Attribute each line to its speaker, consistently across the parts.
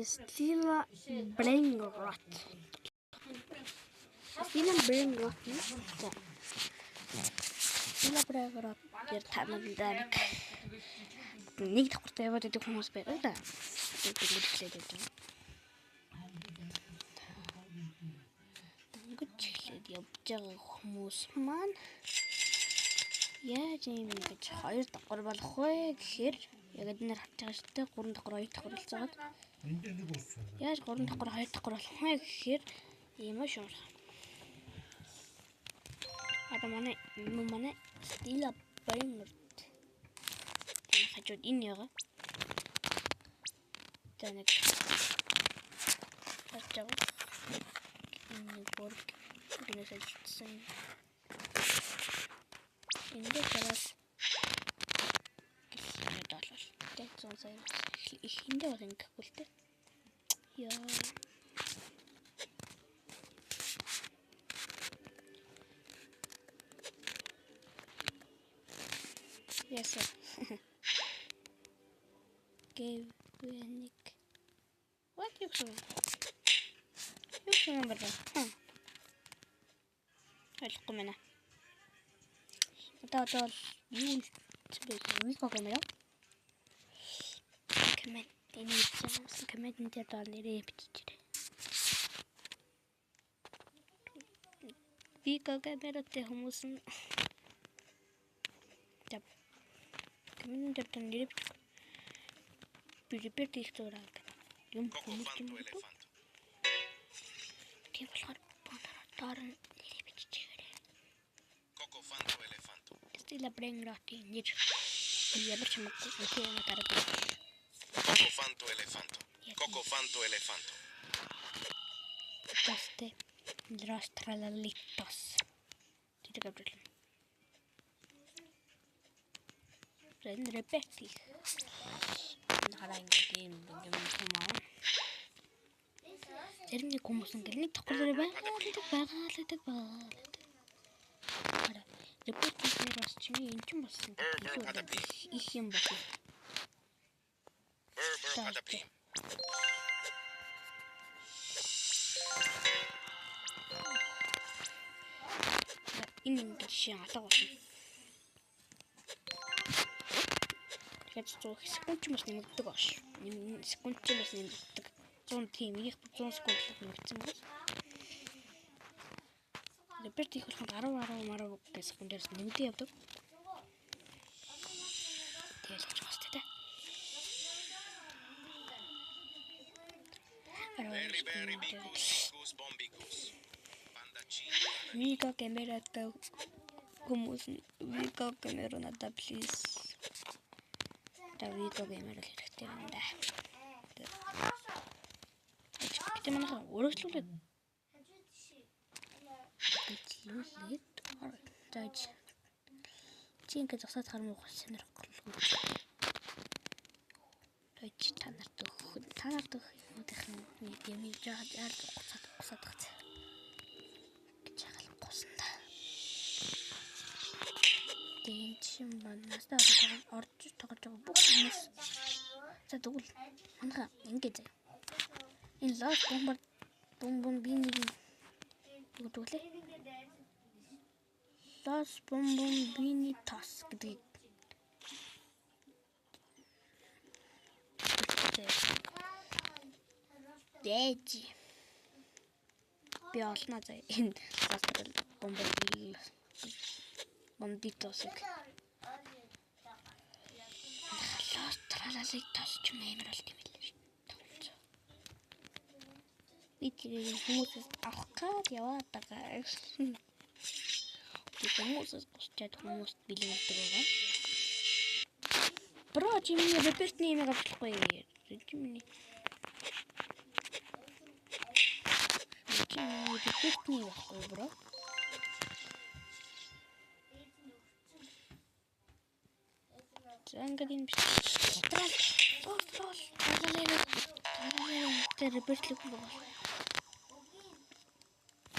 Speaker 1: Stila Brainrot. Stila Brainrot. Stila Brainrot. Тэр танаа нэг давхартай яваад идэх хүмүүс байдаг да. Тэгээд хэлээд байдаг. Тэнгуүчлээд явж байгаа хүмүүс маань яаж юм гэж хоёр давхар болох вэ гэхээр яг эдгээр харж байгаа шүү дээ 3 давхар 2 давхар болцоод яаж 3 давхар 2 давхар болох вэ гэхээр ийм шүү. Манай Stila Brainrot хажууд энэ яга. Таныг хачаа. Энэ борг гинэсэлсэн. Эндээ гараад $1. Тэгсэн сайн. Эндээ бол ингэхгүй л дээ. Яа. Yes. Gevnik. What you say? You remember that? Help me now. That's all. You speak. We go camera. Comment. Any chance? Comment in the all the picture. We go camera. The humus. Yep. Comment in the all the picture. Repeat this to rank. Yung pumutin mo ito. Di ba lang taran nilipit Coco Fanto Elefanto. Stila Brainrot injir. Iya bersama Coco matara. Coco Fanto Elefanto. Coco Fanto Elefanto. Taste Drastralalitos. Tidak gabriel. Dan repeat. Хараа ингэдэм юм. Тэрний хүмүүс ингээл нэг давхар байгаа. Хараа. Репортер бас чиний энэ ч бас их юм байна. Энэ ингэ шин алга болно. Тэгэхээр 100 секунд ч бас нэмэгдэг бааш. Секунд ч бас нэмэгдэг. 100 тийм их 100 секунд л нэмэгдсэн байна. Репорт их болох 10 секундээр нэмэгдээ явдаг. Тэгэл ч бас тэ. Вика камерата хүмүүс вика камера надад please. Давид гэмээр л хэрэгтэй юм да. Гэтэ манайха өөрчлөлөө. Тааж. Чингээ засаад хармуу сонирхолгүй. Тааж танарт өгөх юм яаж гусаад гацаа. Гэж хаалгасан да. Тэнцэн баннаас орж тоглож байгаа бүх хүмүүс. За тэгвэл манайха ингэж энэ лав бомбины үгдүүлээ. Лав бомбины тас гэдэг. Дэжи. Би олноо за энэ бомбитосыг. Тралалыг тасч мэмэр болт юм билээ шүү. Би тэрийг хүмүүсээс авах гад яваад байгаа. Би хүмүүсээс гусчаад хүмүүст бэлэндэг байгаа. Бро чимний репертний юм авчихгүй. Чимний. Репертний байхгүй бро. Зангадин биш. Тэр репортлог байгаа.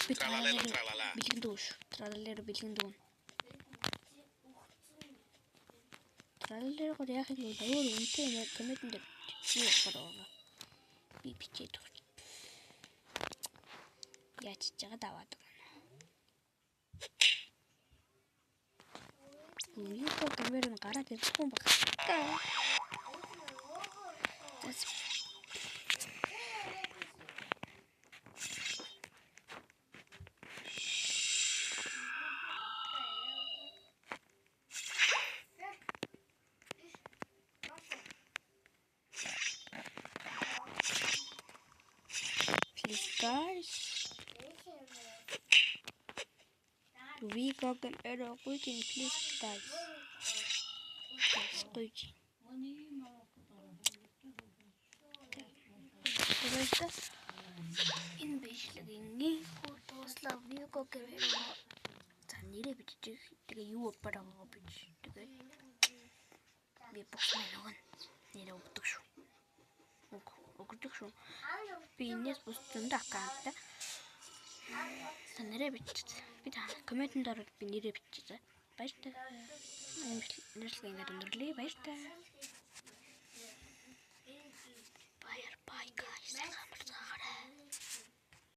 Speaker 1: Би тралалер бэлгэн дүүш. Тралалер бэлгэн дүүн. Траллерго яах юм бэ? Өөр үнтэй комментэн дээр чи болоо. Би бичээд өгч. Яаж ч жагаад аваад байна. Үеийнхөө камер нь гараад ирэхгүй юм байна. Guys, we got an error waiting, please guys. Waiting. Энэ бичлэгийн фотослав we got an error. За нэрээ бичиж тэгээ юу бараа бич. Тэгээ би босмын нөгөө нэрээ өгдөг шүү. Өгдөг шүү. Би энэс бусдын аккаунт нэрээ бичиж. Би та комментэн дээр би нэрээ бичиж. Баяртай. Нэрлэг ингээд өндөрлөе. Баяртай.